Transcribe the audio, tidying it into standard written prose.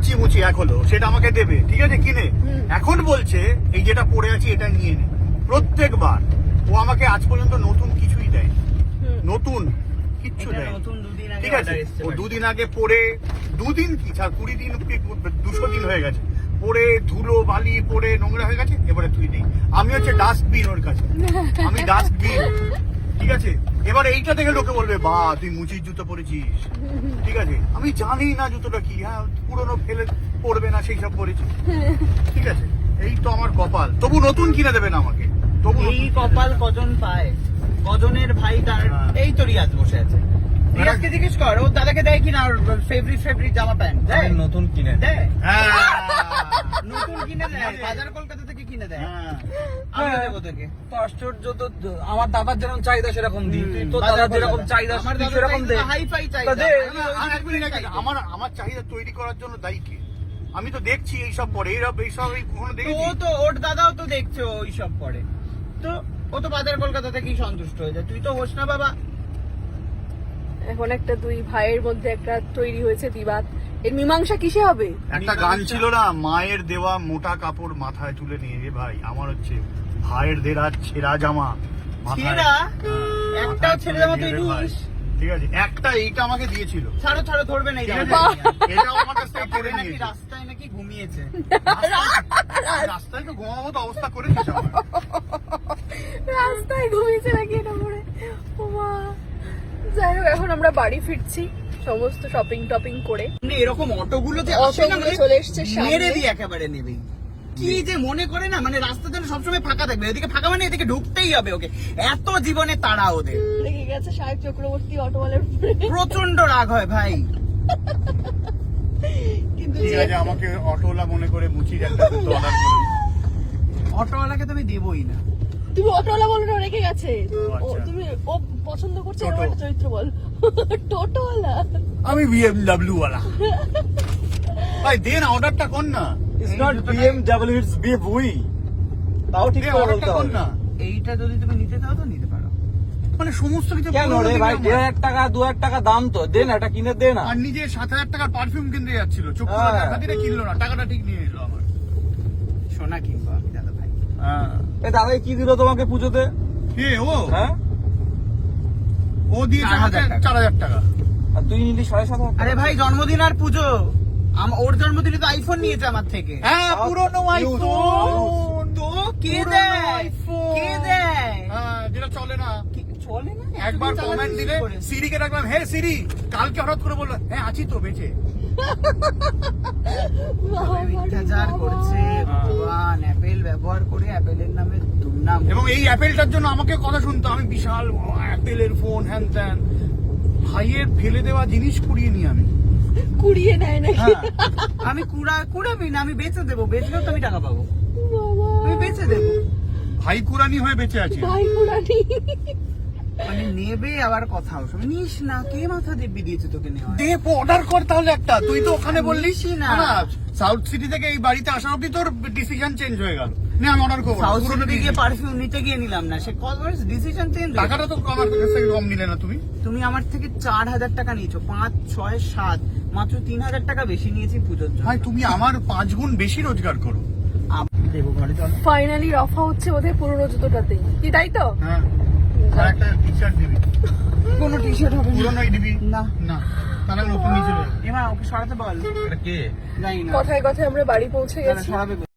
কচি মুচি এক হলো, সেটা আমাকে দেবে, ঠিক আছে কিনে। এখন বলছে এই যেটা পরে আছি এটা নিয়ে নে। প্রত্যেকবার ও আমাকে আজ পর্যন্ত নতুন কিছুই দেয়, নতুন কিচ্ছু দেয়, ঠিক আছে। ও দুদিন আগে পরে, দুদিন কি 20 দিন 200 দিন হয়ে গেছে পরে, ধুলো বালি পরে নোংরা হয়ে গেছে, এবারে তুই নেই। আমি হচ্ছে ডাস্টবিন ওর কাছে, আমি ডাস্টবিন, ঠিক আছে। এবার এইটা দেখে লোকে বলবে বা তুই মুচির জুতো পরেছিস, ঠিক আছে। আমি জানি না জুতোটা কি, হ্যাঁ পুরোনো ফেলে পড়বে না সেই সব পরেছি, ঠিক আছে। এই তো আমার কপাল, তবু নতুন কিনে দেবে না আমাকে, তবু এই কপাল কজন পায়, কজনের ভাই তার। এই তো রিয়াজ বসে আছে, রিয়াজকে জিজ্ঞেস কর ওর দাদাকে দেয় কিনা ফেভারিট জামা প্যান্ট দেয়, নতুন কিনে দেয়, হ্যাঁ নতুন কিনে দেয়, বাজার কলকাতা থেকে কিনে দেয়। হ্যাঁ। আমি দেবো তোকে। তো আশ্চর্য, তো আমার দাদার যেরকম চাহিদা সেরকম দিই, তুই তো দাদার যেরকম চাহিদা আমার তুই দাদার সেরকম দে। হাই-ফাই তা চাহিদা। দে। আর এক মিনিট, আমার চাহিদা তৈরি করার জন্য দায়ী কে? আমি তো দেখছি এইসব পরে, এইসব কখনো তো দেখেছি? ও তো ওর দাদাও তো দেখছে ওই সব পরে, তো ও তো বাজার কলকাতা থেকেই সন্তুষ্ট হয়ে যায়, তুই তো হোস না বাবা। এখন একটা দুই ভাইয়ের মধ্যে একটা তৈরি হয়েছে বিবাদ, এর মীমাংসা কিসে হবে? একটা গান ছিল না, মায়ের দেওয়া মোটা কাপড় মাথায় তুলে নিয়ে, রে ভাই আমার হচ্ছে ভাইয়ের দেওয়া ছেঁড়া জামা মাথায়, ছেঁড়া? হ্যাঁ, একটাও মাথায় ছেড়ে তুলে জামা নিয়ে, তুই রে ভাই। নিস? ঠিক আছে, একটা এইটা আমাকে দিয়েছিল, ছাড়ো ধরবে না এই ঠিক আছে? জামাটা। এটাও আমার কাছ থেকে তারপরে কেড়ে নাকি নিয়েছে। রাস্তায় নাকি ঘুমিয়েছে। রাস্তায় তো ঘুমাবো তো অবস্থা করেছিস আমার। রাস্তায় ঘুমিয়েছে নাকি এটা পরে? ও মা। যাই হোক, এখন আমরা বাড়ি ফিরছি সমস্ত শপিং টপিং করে। মানে এরকম অটোগুলো যে আসে না, অটোগুলো মানে চলে এসছে সামনে। মেরে দিই একেবারে নেবেই। কি যে মনে করে না, মানে রাস্তা যেন সবসময় ফাঁকা থাকবে, এদিকে ফাঁকা মানে এদিকে ঢুকতেই হবে ওকে, এত জীবনে তাড়া ওদের। লেগে গেছে সাহেব চক্রবর্তী অটোওয়ালার উপরে। প্রচন্ড রাগ হয় ভাই। কিন্তু ঠিক আছে, আমাকে অটোওয়ালা মনে করে মুচির একটা জুতো অর্ডার করুন। অটোওয়ালাকে তো আমি দেবই না। তুমি অটোওয়ালা বলো না, রেখে গেছে। ও আচ্ছা। তুমি ও পছন্দ করছে টোটো। এরকম একটা চরিত্র বল। টোটোওয়ালা। আমি BMW ওয়ালা। ভাই দে না, অর্ডারটা কর না, It's not BMW, it's BMW. তাও ঠিক দে করে অর্ডারটা বলতে কর হবে। না। এইটা যদি তুমি নিতে চাও তো নিতে পারো। মানে সমস্ত কিছু কেন পুরনো রে দিনের ভাই, আমার। 1,500 টাকা 2,000 টাকা দাম তো, দে না, এটা কিনে দে না। আর নিজে 7,000 টাকার পারফিউম কিনতে যাচ্ছিল, চোখ হ্যাঁ। খাতিরে কিনলো না, টাকাটা ঠিক নিয়ে নিল আমার। সোনা কিনবো আমি দাদা ভাই। হ্যাঁ। এ দাদাই কি দিল তোমাকে পুজোতে? কে ও? হ্যাঁ, ও দিয়েছে 4,000 টাকা। 4,000 টাকা। আর তুই নিলি 7,500 টাকা। আরে ভাই জন্মদিন আর পুজো, ওর জন্মদিনে তো আইফোন নিয়েছে আমার থেকে। হ্যাঁ, পুরনো আইফোন। তো কে পুরনো দেয়? iPhone। কে দেয়? হ্যাঁ, যেটা চলে না। চলে না, একবার এতদিন কমেন্ট চালাচ্ছিস দিলে কি করে? সিরিকে ডাকলাম, হে সিরি, কালকে হঠাৎ করে বললো হ্যাঁ আছি তো বেঁচে। তবে মিথ্যাচার করছে ভগবান, অ্যাপেল ব্যবহার করে অ্যাপেলের নামে দুর্নাম। এবং এই অ্যাপেলটার জন্য আমাকে কথা শুনতো, আমি বিশাল অ্যাপেলের ফোন হ্যান ত্যান। ভাইয়ের ফেলে দেওয়া জিনিস কুড়িয়ে নি আমি। কুড়িয়ে নেয় নাকি? হ্যাঁ, আমি কুড়াবি না, আমি বেচে দেবো, বেচলেও তো আমি টাকা পাবো, বাবা। আমি বেচে দেবো। ভাই কুরানি হয়ে বেঁচে আছি। ভাই কুড়ানি। মানে নেবে আবার কথা ওসব নিস না, কে মাথা দিব্যি দিয়েছে তোকে নেওয়া? দে অর্ডার কর তাহলে একটা, তুই তো ওখানে বললি নিসই না। সাউথ সিটি থেকে এই বাড়িতে আসা অব্দি তোর ডিসিশন চেঞ্জ হয়ে গেল। না আমি অর্ডার করবো না, সাউথ পুরোনো সিটিতে গিয়ে দিয়েছি। পারফিউম নিতে গিয়ে নিলাম না, সে কত ডিসিশন চেঞ্জ। টাকাটা তো আমার কাছ থেকে কম নিলে না তুমি? তুমি আমার থেকে 4,000 টাকা নিয়েছো, 5, 6, 7, মাত্র 3,000 টাকা বেশি নিয়েছি পুজোর জন্য। ভাই তুমি আমার 5 গুণ বেশি রোজগার করো। দেবো ঘরে চলো। ফাইনালি রফা হচ্ছে বোধহয় পুরোনো জুতোটাতে, কি তাই তো? হ্যাঁ, আর একটা টি শার্ট দিবি, কোনো টি শার্ট হবে না। পুরোনোই দিবি না। না, তাহলে নতুন নিয়ে চলে যাবে। এবার ওকে সরাতে বল। এটা কে? জানি না, কথায় কথায় আমরা বাড়ি পৌঁছে তাহলে গেছি। সরাবে।